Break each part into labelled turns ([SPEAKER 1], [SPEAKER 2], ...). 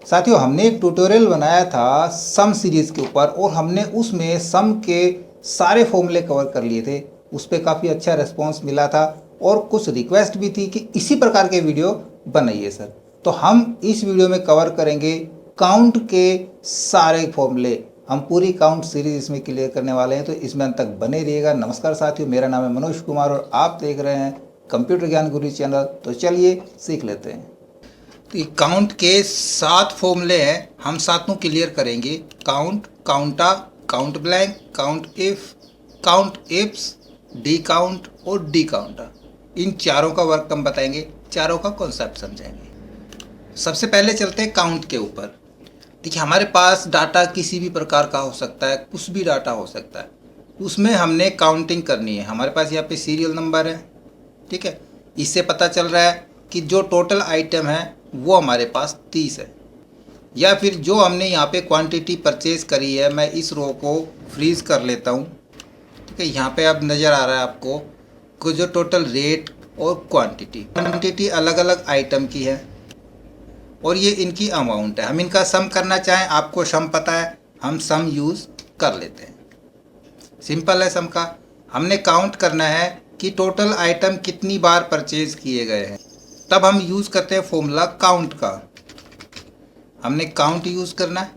[SPEAKER 1] साथियों, हमने एक ट्यूटोरियल बनाया था सम सीरीज़ के ऊपर और हमने उसमें सम के सारे फॉर्मूले कवर कर लिए थे। उस पर काफ़ी अच्छा रिस्पांस मिला था और कुछ रिक्वेस्ट भी थी कि इसी प्रकार के वीडियो बनाइए सर। तो हम इस वीडियो में कवर करेंगे काउंट के सारे फॉर्मूले। हम पूरी काउंट सीरीज इसमें क्लियर करने वाले हैं, तो इसमें अंत तक बने रहिएगा। नमस्कार साथियों, मेरा नाम है मनोज कुमार और आप देख रहे हैं कंप्यूटर ज्ञान गुरु चैनल। तो चलिए सीख लेते हैं। तो ये काउंट के 7 फॉर्मूले हैं, हम सातों क्लियर करेंगे। Count, counta, count blank, count if, count ifs, D count और डी काउंटा। इन चारों का वर्क हम बताएंगे, चारों का कॉन्सेप्ट समझाएंगे। सबसे पहले चलते हैं काउंट के ऊपर। देखिए, हमारे पास डाटा किसी भी प्रकार का हो सकता है, कुछ भी डाटा हो सकता है, उसमें हमने काउंटिंग करनी है। हमारे पास यहाँ पे सीरियल नंबर है, ठीक है। इससे पता चल रहा है कि जो टोटल आइटम है वो हमारे पास 30 है। या फिर जो हमने यहाँ पे क्वांटिटी परचेज करी है, मैं इस रो को फ्रीज कर लेता हूँ, ठीक है। यहाँ पे अब नज़र आ रहा है आपको कि जो टोटल रेट और क्वांटिटी अलग अलग आइटम की है और ये इनकी अमाउंट है। हम इनका सम करना चाहें, आपको सम पता है, हम सम यूज़ कर लेते हैं। सिंपल है सम का। हमने काउंट करना है कि टोटल आइटम कितनी बार परचेज किए गए हैं, तब हम यूज़ करते हैं फॉर्मूला काउंट का। हमने काउंट यूज़ करना है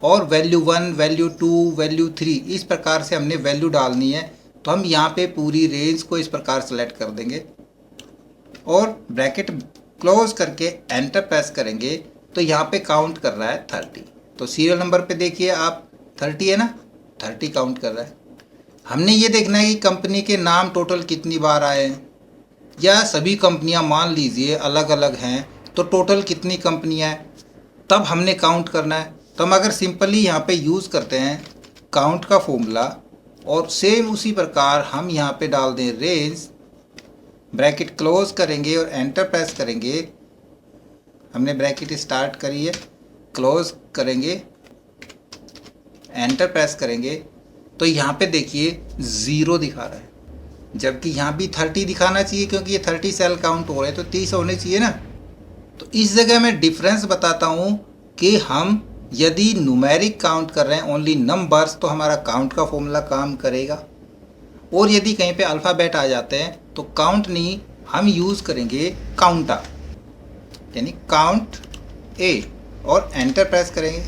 [SPEAKER 1] और वैल्यू 1, वैल्यू 2, वैल्यू 3 इस प्रकार से हमने वैल्यू डालनी है। तो हम यहाँ पे पूरी रेंज को इस प्रकार सेलेक्ट कर देंगे और ब्रैकेट क्लोज करके एंटर प्रेस करेंगे। तो यहाँ पे काउंट कर रहा है 30। तो सीरियल नंबर पे देखिए आप, 30 है ना, 30 काउंट कर रहा है। हमने ये देखना है कि कंपनी के नाम टोटल कितनी बार आए हैं, या सभी कंपनियां मान लीजिए अलग अलग हैं, तो टोटल कितनी कंपनियां हैं, तब हमने काउंट करना है। तो हम अगर सिंपली यहाँ पे यूज़ करते हैं काउंट का फॉर्मूला और सेम उसी प्रकार हम यहाँ पे डाल दें रेंज, ब्रैकेट क्लोज करेंगे और एंटर प्रेस करेंगे। हमने ब्रैकेट स्टार्ट करी है, क्लोज करेंगे, एंटर प्रेस करेंगे, तो यहाँ पे देखिए 0 दिखा रहा है, जबकि यहाँ भी 30 दिखाना चाहिए क्योंकि ये 30 सेल काउंट हो रहे हैं, तो 30 होने चाहिए ना। तो इस जगह मैं डिफरेंस बताता हूँ कि हम यदि न्यूमेरिक काउंट कर रहे हैं, ओनली नंबर्स, तो हमारा काउंट का फॉर्मूला काम करेगा। और यदि कहीं पे अल्फ़ाबेट आ जाते हैं तो काउंट नहीं, हम यूज़ करेंगे काउंटा, यानी काउंट ए, और एंटर प्रेस करेंगे।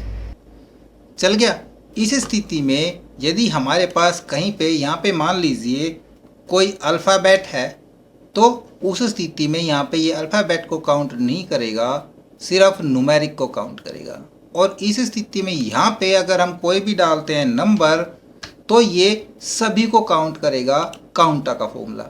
[SPEAKER 1] चल गया। इस स्थिति में यदि हमारे पास कहीं पे यहाँ पे मान लीजिए कोई अल्फ़ाबेट है, तो उस स्थिति में यहाँ पे ये अल्फ़ाबेट को काउंट नहीं करेगा, सिर्फ न्यूमेरिक को काउंट करेगा। और इस स्थिति में यहाँ पे अगर हम कोई भी डालते हैं नंबर, तो ये सभी को काउंट करेगा, काउंटा का फॉर्मूला।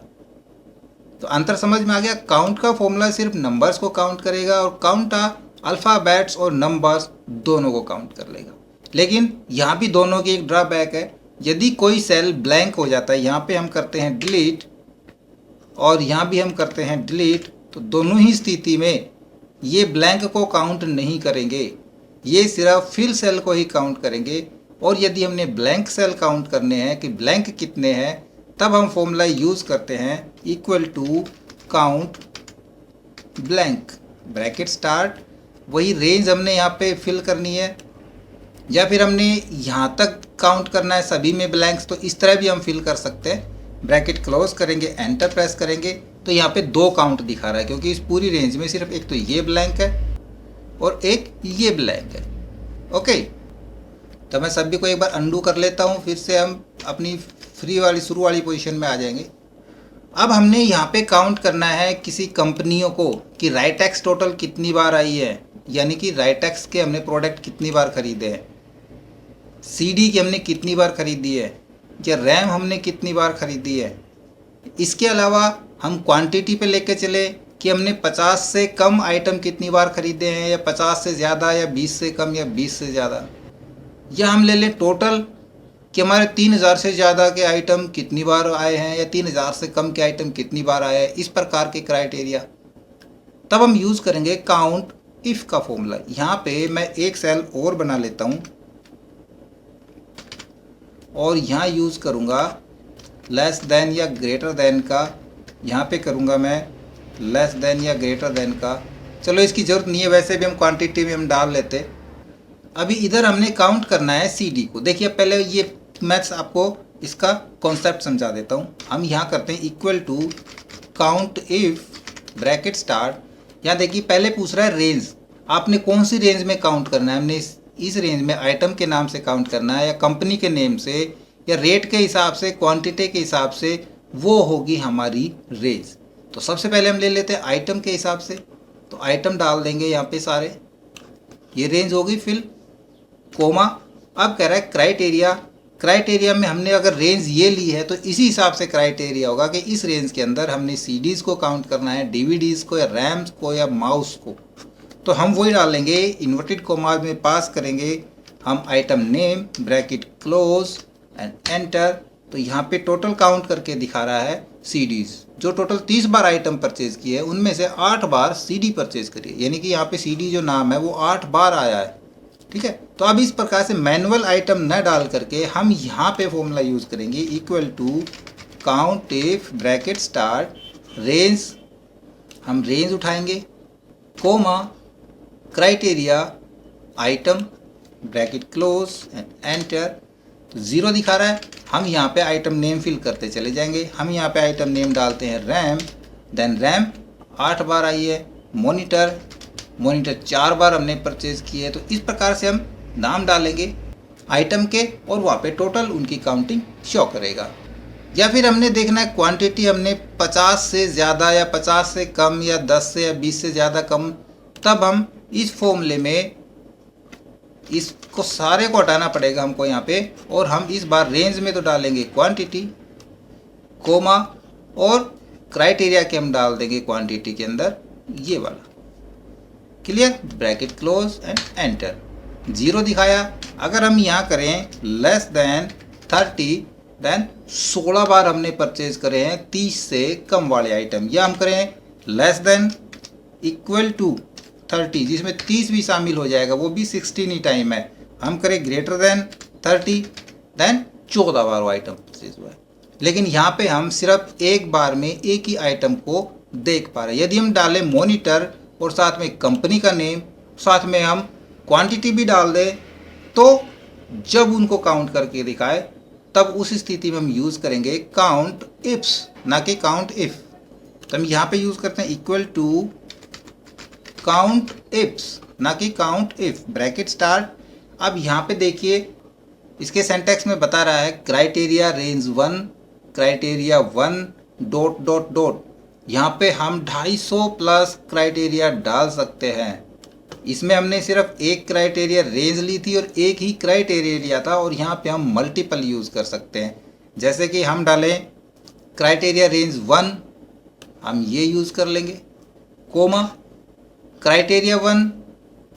[SPEAKER 1] तो अंतर समझ में आ गया। काउंट का फॉर्मूला सिर्फ नंबर्स को काउंट करेगा और काउंटा अल्फ़ाबेट्स और नंबर्स दोनों को काउंट कर लेगा। लेकिन यहाँ भी दोनों की एक ड्रॉबैक है, यदि कोई सेल ब्लैंक हो जाता है, यहाँ पे हम करते हैं डिलीट और यहाँ भी हम करते हैं डिलीट, तो दोनों ही स्थिति में ये ब्लैंक को काउंट नहीं करेंगे, ये सिर्फ फिल सेल को ही काउंट करेंगे। और यदि हमने ब्लैंक सेल काउंट करने हैं कि ब्लैंक कितने हैं, तब हम फॉर्मूला यूज़ करते हैं equal to count blank, bracket start, वही रेंज हमने यहाँ पे फिल करनी है, या फिर हमने यहाँ तक काउंट करना है सभी में ब्लैंक्स, तो इस तरह भी हम फिल कर सकते हैं। ब्रैकेट क्लोज करेंगे, एंटर प्रेस करेंगे, तो यहाँ पे 2 काउंट दिखा रहा है क्योंकि इस पूरी रेंज में सिर्फ एक तो ये ब्लैंक है और एक ये ब्लैंक है। ओके, तो मैं सभी को एक बार अंडू कर लेता हूँ, फिर से हम अपनी फ्री वाली शुरू वाली पोजीशन में आ जाएंगे। अब हमने यहाँ पे काउंट करना है किसी कंपनियों को कि राइटेक्स टोटल कितनी बार आई है, यानी कि राइटेक्स के हमने प्रोडक्ट कितनी बार खरीदे हैं, सीडी की हमने कितनी बार खरीदी है, या रैम हमने कितनी बार खरीदी है। इसके अलावा हम क्वांटिटी पे लेके चले कि हमने 50 से कम आइटम कितनी बार खरीदे हैं, या 50 से ज़्यादा, या 20 से कम, या 20 से ज़्यादा। या हम ले लें टोटल कि हमारे 3000 से ज़्यादा के आइटम कितनी बार आए हैं, या 3000 से कम के आइटम कितनी बार आए हैं, इस प्रकार के क्राइटेरिया। तब हम यूज़ करेंगे काउंट इफ़ का फॉर्मूला। यहाँ पे मैं एक सेल और बना लेता हूँ और यहाँ यूज़ करूँगा लेस देन या ग्रेटर देन का, यहाँ पे करूँगा मैं लेस देन या ग्रेटर देन का चलो इसकी ज़रूरत नहीं है, वैसे भी हम क्वांटिटी में हम डाल लेते। अभी इधर हमने काउंट करना है CD को। देखिए पहले ये मैथ्स आपको इसका कॉन्सेप्ट समझा देता हूँ। हम यहाँ करते हैं equal to count if bracket start. यहाँ देखिए पहले पूछ रहा है रेंज, आपने कौन सी रेंज में काउंट करना है। हमने इस रेंज में आइटम के नाम से काउंट करना है या कंपनी के नेम से या रेट के हिसाब से, क्वांटिटी के हिसाब से, वो होगी हमारी रेंज। तो सबसे पहले हम ले लेते हैं आइटम के हिसाब से, तो आइटम डाल देंगे यहाँ पे सारे, ये रेंज होगी फिल कोमा। अब कह रहा है क्राइटेरिया, क्राइटेरिया में हमने अगर रेंज ये ली है तो इसी हिसाब से क्राइटेरिया होगा कि इस रेंज के अंदर हमने CDs को काउंट करना है, DVDs को या रैम्स को या माउस को। तो हम वही डालेंगे, इन्वर्टेड कोमा में पास करेंगे हम item name bracket close and enter. तो यहाँ पे टोटल काउंट करके दिखा रहा है CDs, जो टोटल 30 बार आइटम परचेज किए हैं उनमें से 8 बार CD परचेज करिए, यानी कि यहाँ पे CD जो नाम है वो 8 बार आया है। ठीक है, तो अब इस प्रकार से मैनुअल आइटम न डाल करके हम यहाँ पे फॉर्मूला यूज़ करेंगे equal to count if bracket start range, हम रेंज उठाएंगे, comma criteria item bracket close and enter. तो 0 दिखा रहा है, हम यहाँ पे आइटम नेम फिल करते चले जाएंगे। हम यहाँ पे आइटम नेम डालते हैं रैम, देन रैम 8 बार आई है, मॉनिटर 4 बार हमने परचेज किए। तो इस प्रकार से हम नाम डालेंगे आइटम के और वहाँ पे टोटल उनकी काउंटिंग शो करेगा। या फिर हमने देखना है क्वांटिटी हमने 50 से ज़्यादा या 50 से कम या 10 से या 20 से ज़्यादा कम, तब हम इस फॉर्मूले में इसको सारे को हटाना पड़ेगा हमको यहाँ पे, और हम इस बार रेंज में तो डालेंगे क्वांटिटी कोमा और क्राइटेरिया के हम डाल देंगे क्वांटिटी के अंदर ये वाला, clear, bracket close and enter. 0 दिखाया। अगर हम यहाँ करें लेस देन 30, देन 16 बार हमने परचेज करे हैं 30 से कम वाले आइटम, या हम करें लेस देन इक्वल टू 30 जिसमें 30 भी शामिल हो जाएगा, वो भी 16 ही टाइम है। हम करें ग्रेटर देन 30, देन 14 बार वो आइटम परचेज हुआ है। लेकिन यहाँ पे हम सिर्फ एक बार में एक ही आइटम को देख पा रहे हैं। यदि हम डालें मॉनिटर और साथ में कंपनी का नेम, साथ में हम क्वांटिटी भी डाल दें, तो जब उनको काउंट करके दिखाए तब उस स्थिति में हम यूज़ करेंगे काउंट इफ्स, ना कि काउंट इफ। तो हम यहाँ पे यूज़ करते हैं इक्वल टू काउंट इफ्स, ना कि काउंट इफ, ब्रैकेट स्टार्ट। अब यहाँ पे देखिए इसके सेंटेक्स में बता रहा है criteria range 1, criteria 1 dot dot dot. यहाँ पे हम 250 प्लस क्राइटेरिया डाल सकते हैं। इसमें हमने सिर्फ एक क्राइटेरिया रेंज ली थी और एक ही क्राइटेरिया लिया था, और यहाँ पे हम मल्टीपल यूज़ कर सकते हैं। जैसे कि हम डालें क्राइटेरिया रेंज 1, हम ये यूज़ कर लेंगे, कोमा क्राइटेरिया 1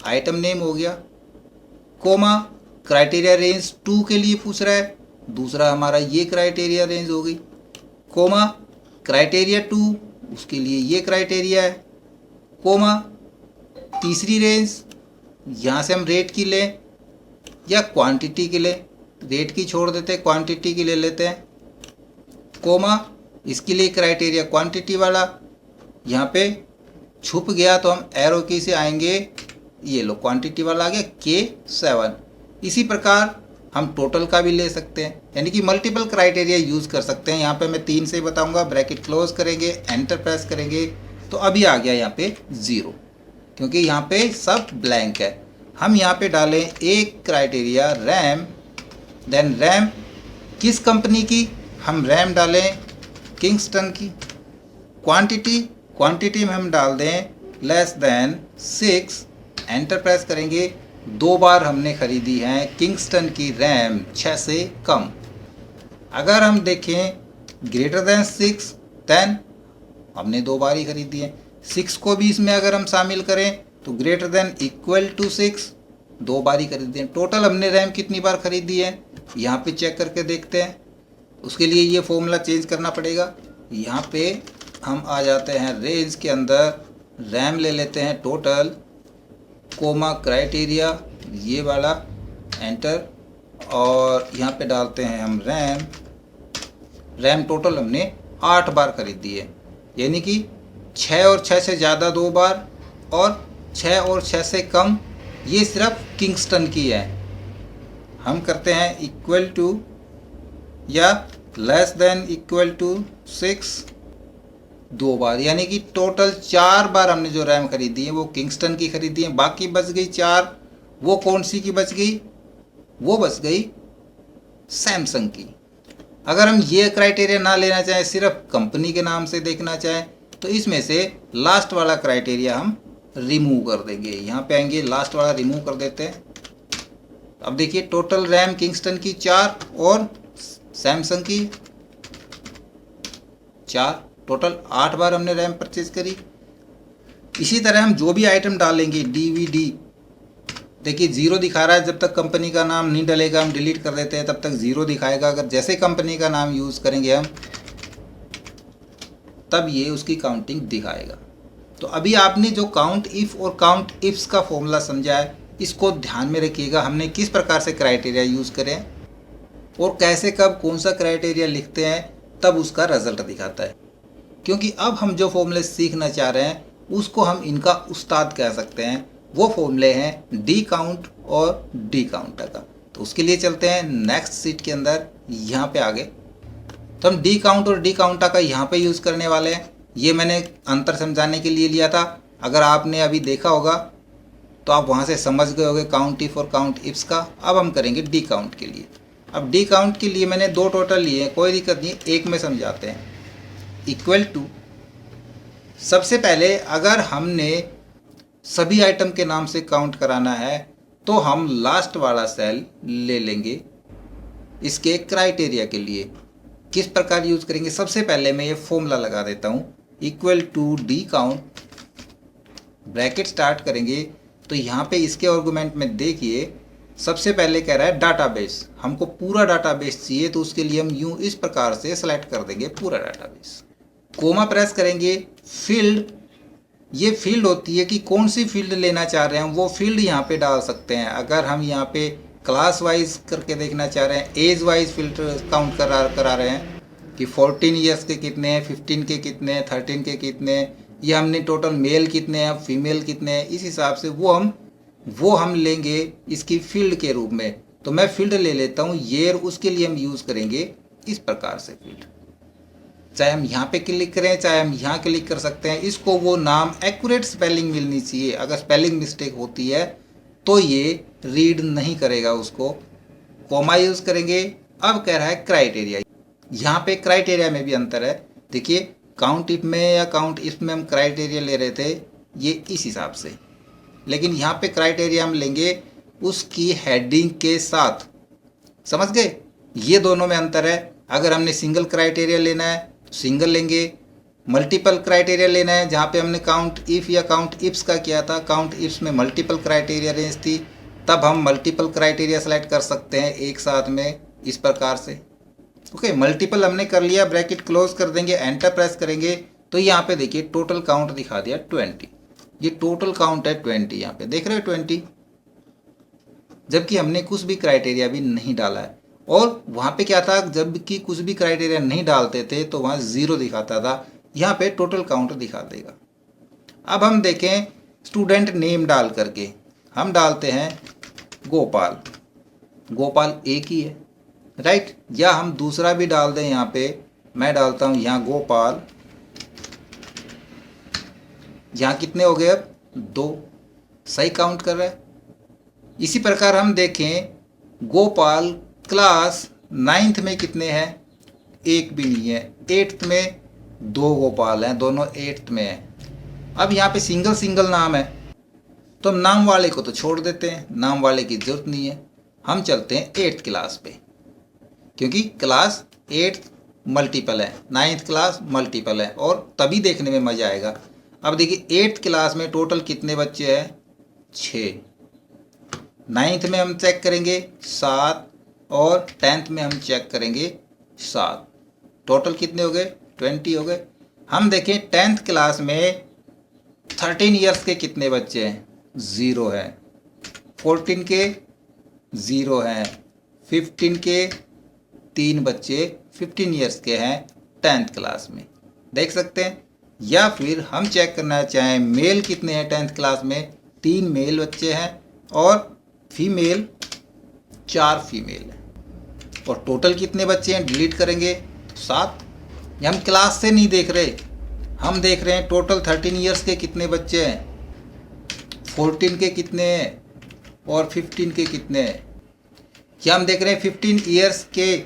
[SPEAKER 1] आइटम नेम हो गया, कोमा क्राइटेरिया रेंज 2 के लिए पूछ रहा है, दूसरा हमारा ये क्राइटेरिया रेंज हो गई, कोमा क्राइटेरिया 2 उसके लिए ये क्राइटेरिया है, कोमा तीसरी रेंज यहाँ से हम रेट की लें या क्वांटिटी की लें, रेट की छोड़ देते हैं, क्वांटिटी की ले लेते हैं, कोमा इसके लिए क्राइटेरिया क्वांटिटी वाला, यहाँ पे छुप गया तो हम एरो की से आएंगे, ये लो क्वांटिटी वाला आ गया K7। इसी प्रकार हम टोटल का भी ले सकते हैं, यानी कि मल्टीपल क्राइटेरिया यूज़ कर सकते हैं। यहाँ पे मैं 3 से बताऊंगा, ब्रैकेट क्लोज करेंगे, एंटर प्रेस करेंगे, तो अभी आ गया यहाँ पे 0, क्योंकि यहाँ पे सब ब्लैंक है। हम यहाँ पे डालें एक क्राइटेरिया रैम, देन रैम किस कंपनी की, हम रैम डालें किंगस्टन की, क्वांटिटी में हम डाल दें लेस देन 6, एंटर प्रेस करेंगे। 2 बार हमने ख़रीदी है किंगस्टन की रैम 6 से कम। अगर हम देखें ग्रेटर देन 6, देन हमने 2 बार ही खरीदी है। 6 को भी इसमें अगर हम शामिल करें तो ग्रेटर देन इक्वल टू 6, 2 बार ही खरीदी है। टोटल हमने रैम कितनी बार खरीदी है यहाँ पे चेक करके देखते हैं। उसके लिए ये फॉर्मूला चेंज करना पड़ेगा। यहाँ पे हम आ जाते हैं रेंज के अंदर, रैम ले लेते हैं टोटल, कोमा क्राइटेरिया ये वाला, एंटर, और यहाँ पे डालते हैं हम रैम टोटल हमने 8 बार खरीदी है, यानी कि 6 और 6 से ज़्यादा 2 बार, और 6 और 6 से कम ये सिर्फ किंगस्टन की है। हम करते हैं इक्वल टू या लेस देन इक्वल टू 6 2 बार, यानी कि टोटल 4 बार हमने जो रैम खरीदी है वो किंगस्टन की खरीदी है। बाकी बच गई 4, वो कौन सी की बच गई? वो बच गई सैमसंग की। अगर हम ये क्राइटेरिया ना लेना चाहें, सिर्फ कंपनी के नाम से देखना चाहें, तो इसमें से लास्ट वाला क्राइटेरिया हम रिमूव कर देंगे। यहाँ पे आएंगे, लास्ट वाला रिमूव कर देते हैं। अब देखिए टोटल रैम किंगस्टन की 4 और सैमसंग की 4, टोटल 8 बार हमने रैम परचेज करी। इसी तरह हम जो भी आइटम डालेंगे, DVD, देखिए 0 दिखा रहा है, जब तक कंपनी का नाम नहीं डलेगा हम डिलीट कर देते हैं, तब तक 0 दिखाएगा। अगर जैसे कंपनी का नाम यूज़ करेंगे हम, तब ये उसकी काउंटिंग दिखाएगा। तो अभी आपने जो काउंट इफ़ और काउंट इफ्स का फॉर्मूला समझा है, इसको ध्यान में रखिएगा। हमने किस प्रकार से क्राइटेरिया यूज़ करें और कैसे कब कौन सा क्राइटेरिया लिखते हैं, तब उसका रिजल्ट दिखाता है। क्योंकि अब हम जो फॉर्मूले सीखना चाह रहे हैं उसको हम इनका उस्ताद कह सकते हैं। वो फॉर्मूले हैं डी काउंट और डी काउंटर का। तो उसके लिए चलते हैं नेक्स्ट सीट के अंदर, यहाँ पे आगे। तो हम डी काउंट और डी काउंटर का यहाँ पे यूज़ करने वाले हैं। ये मैंने अंतर समझाने के लिए लिया था। अगर आपने अभी देखा होगा तो आप वहाँ से समझ गए होंगे काउंट इफ और काउंट इफ्स का। अब हम करेंगे डी काउंट के लिए। अब डी काउंट के लिए मैंने 2 टोटल लिए हैं, कोई दिक्कत नहीं, एक में समझाते हैं। इक्वल टू, सबसे पहले अगर हमने सभी आइटम के नाम से काउंट कराना है तो हम लास्ट वाला सेल ले लेंगे। इसके क्राइटेरिया के लिए किस प्रकार यूज करेंगे, सबसे पहले मैं ये फॉर्मूला लगा देता हूँ। Equal to D count, bracket start करेंगे तो यहाँ पे इसके आर्गुमेंट में देखिए सबसे पहले कह रहा है डाटाबेस। हमको पूरा डाटाबेस चाहिए, तो उसके लिए हम यूँ इस प्रकार से सेलेक्ट कर देंगे पूरा डाटाबेस। कोमा प्रेस करेंगे, फील्ड, ये फील्ड होती है कि कौन सी फील्ड लेना चाह रहे हैं, वो फील्ड यहाँ पे डाल सकते हैं। अगर हम यहाँ पे क्लास वाइज करके देखना चाह रहे हैं, एज वाइज फील्ड काउंट करा रहे हैं कि 14 ईयर्स के कितने हैं, 15 के कितने हैं, 13 के कितने हैं, ये हमने टोटल मेल कितने हैं, फीमेल कितने हैं, इस हिसाब से वो हम लेंगे इसकी फील्ड के रूप में। तो मैं फील्ड ले लेता हूँ ईयर, उसके लिए हम यूज़ करेंगे इस प्रकार से फील्ड। चाहे हम यहाँ पे क्लिक करें, चाहे हम यहाँ क्लिक कर सकते हैं। इसको वो नाम एक्यूरेट स्पेलिंग मिलनी चाहिए। अगर स्पेलिंग मिस्टेक होती है तो ये रीड नहीं करेगा उसको। कोमा यूज़ करेंगे। अब कह रहा है क्राइटेरिया, यहाँ पे क्राइटेरिया में भी अंतर है। देखिए काउंट इफ में या काउंट इफ में हम क्राइटेरिया ले रहे थे ये इस हिसाब से, लेकिन यहाँ पे क्राइटेरिया हम लेंगे उसकी हेडिंग के साथ। समझ गए, ये दोनों में अंतर है। अगर हमने सिंगल क्राइटेरिया लेना है तो सिंगल लेंगे, मल्टीपल क्राइटेरिया लेना है, जहाँ पे हमने काउंट इफ़ या काउंट इफ्स का किया था, काउंट इफ्स में मल्टीपल क्राइटेरिया रेंज थी, तब हम मल्टीपल क्राइटेरिया सेलेक्ट कर सकते हैं एक साथ में इस प्रकार से। ओके, मल्टीपल हमने कर लिया, ब्रैकेट क्लोज कर देंगे, एंटर प्रेस करेंगे तो यहाँ पे देखिए टोटल काउंट दिखा दिया 20। ये टोटल काउंट है 20, यहाँ पे देख रहे हो 20, जबकि हमने कुछ भी क्राइटेरिया भी नहीं डाला है। और वहाँ पे क्या था, जब कि कुछ भी क्राइटेरिया नहीं डालते थे तो वहाँ 0 दिखाता था, यहाँ पे टोटल काउंट दिखा देगा। अब हम देखें स्टूडेंट नेम डाल करके, हम डालते हैं गोपाल, गोपाल एक ही है, राइट। या हम दूसरा भी डाल दें, यहाँ पे मैं डालता हूँ यहाँ गोपाल, यहाँ कितने हो गए अब 2, सही काउंट कर रहा है। इसी प्रकार हम देखें गोपाल क्लास 9th में कितने हैं, एक भी नहीं है। 8th में 2 गोपाल हैं, दोनों 8th में हैं। अब यहाँ पे सिंगल सिंगल नाम है तो हम नाम वाले को तो छोड़ देते हैं, नाम वाले की ज़रूरत नहीं है। हम चलते हैं 8th क्लास पे, क्योंकि क्लास 8th मल्टीपल है, 9th क्लास मल्टीपल है और तभी देखने में मज़ा आएगा। अब देखिए 8th क्लास में टोटल कितने बच्चे हैं, 6। 9th में हम चेक करेंगे 7 और 10th में हम चेक करेंगे 7। टोटल कितने हो गए, 20 हो गए। हम देखें 10th क्लास में 13 ईयर्स के कितने बच्चे हैं, 0 है। 14 के 0 हैं। 15 के 3 बच्चे 15 ईयर्स के हैं 10th क्लास में, देख सकते हैं। या फिर हम चेक करना चाहें मेल कितने हैं 10th क्लास में, 3 मेल बच्चे हैं और फीमेल 4 फीमेल हैं। और टोटल कितने बच्चे हैं डिलीट करेंगे तो 7। हम क्लास से नहीं देख रहे, हम देख रहे हैं टोटल 13 ईयर्स के कितने बच्चे हैं, 14 के कितने हैं और 15 के कितने हैं। क्या हम देख रहे हैं 15 ईयर्स के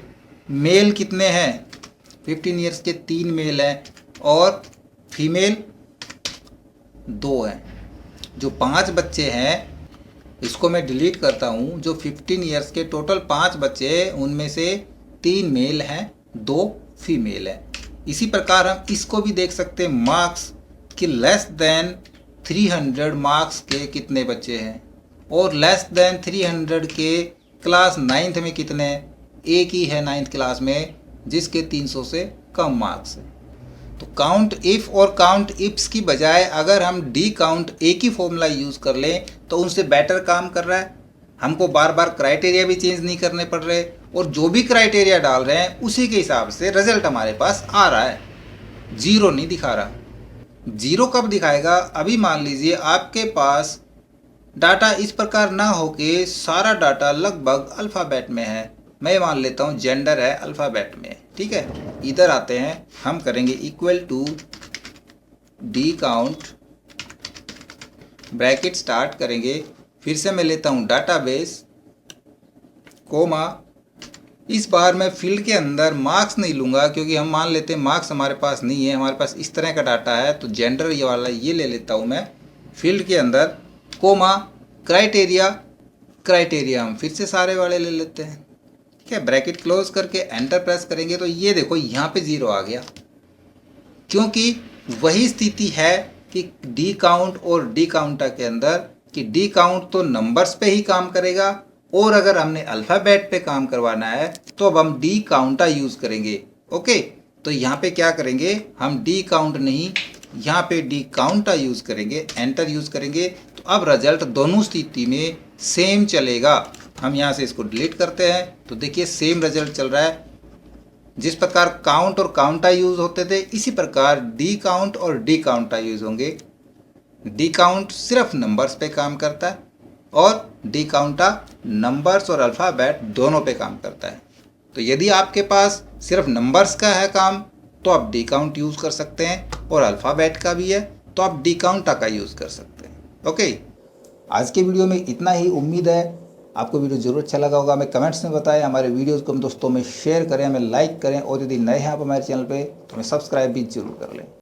[SPEAKER 1] मेल कितने हैं, 15 ईयर्स के 3 मेल हैं और फीमेल 2 हैं। जो 5 बच्चे हैं इसको मैं डिलीट करता हूँ। जो 15 ईयर्स के टोटल 5 बच्चे हैं उनमें से 3 मेल हैं, 2 फीमेल हैं। इसी प्रकार हम इसको भी देख सकते हैं मार्क्स कि लेस देन 300 मार्क्स के कितने बच्चे हैं और लेस देन 300 के क्लास 9th में कितने हैं। एक ही है 9th क्लास में जिसके 300 से कम मार्क्स हैं। तो काउंट इफ़ और काउंट इफ्स की बजाय अगर हम डी काउंट एक ही फॉर्मूला यूज़ कर लें तो उनसे बेटर काम कर रहा है। हमको बार बार क्राइटेरिया भी चेंज नहीं करने पड़ रहे और जो भी क्राइटेरिया डाल रहे हैं उसी के हिसाब से रिजल्ट हमारे पास आ रहा है, जीरो नहीं दिखा रहा। जीरो कब दिखाएगा, अभी मान लीजिए आपके पास डाटा इस प्रकार ना हो कि सारा डाटा लगभग अल्फ़ाबेट में है। मैं मान लेता हूँ जेंडर है अल्फ़ाबेट में, ठीक है। इधर आते हैं, हम करेंगे equal to D count, bracket start करेंगे, फिर से मैं लेता हूँ डाटाबेस कोमा। इस बार मैं फील्ड के अंदर मार्क्स नहीं लूँगा क्योंकि हम मान लेते हैं मार्क्स हमारे पास नहीं है, हमारे पास इस तरह का डाटा है। तो जेंडर ये वाला ये ले लेता हूँ मैं फील्ड के अंदर, कोमा क्राइटेरिया, क्राइटेरिया हम फिर से सारे वाले ले लेते हैं, ठीक है। ब्रैकेट क्लोज करके एंटर प्रेस करेंगे तो ये देखो यहाँ पे 0 आ गया, क्योंकि वही स्थिति है कि डी काउंट और डी काउंटा के अंदर कि डी काउंट तो नंबर्स पे ही काम करेगा और अगर हमने अल्फ़ाबेट पे काम करवाना है तो अब हम डी काउंटा यूज़ करेंगे। ओके, तो यहाँ पे क्या करेंगे, हम डी काउंट नहीं, यहाँ पे डी काउंटा यूज़ करेंगे, एंटर यूज़ करेंगे। तो अब रिजल्ट दोनों स्थिति में सेम चलेगा। हम यहाँ से इसको डिलीट करते हैं तो देखिए सेम रिजल्ट चल रहा है। जिस प्रकार काउंट और काउंटा यूज़ होते थे इसी प्रकार डी काउंट और डी काउंटा यूज़ होंगे। डी काउंट सिर्फ नंबर्स पे काम करता है और डी काउंटा नंबर्स और अल्फ़ाबेट दोनों पे काम करता है। तो यदि आपके पास सिर्फ नंबर्स का है काम तो आप डी काउंट यूज़ कर सकते हैं और अल्फ़ाबेट का भी है तो आप डी काउंटा का यूज़ कर सकते हैं। ओके, आज के वीडियो में इतना ही। उम्मीद है आपको वीडियो जरूर अच्छा लगा होगा। हमें कमेंट्स में बताएं, हमारे वीडियोज़ को हम दोस्तों में शेयर करें, हमें लाइक करें और यदि नए हैं आप हमारे चैनल पे तो हमें सब्सक्राइब भी जरूर कर लें।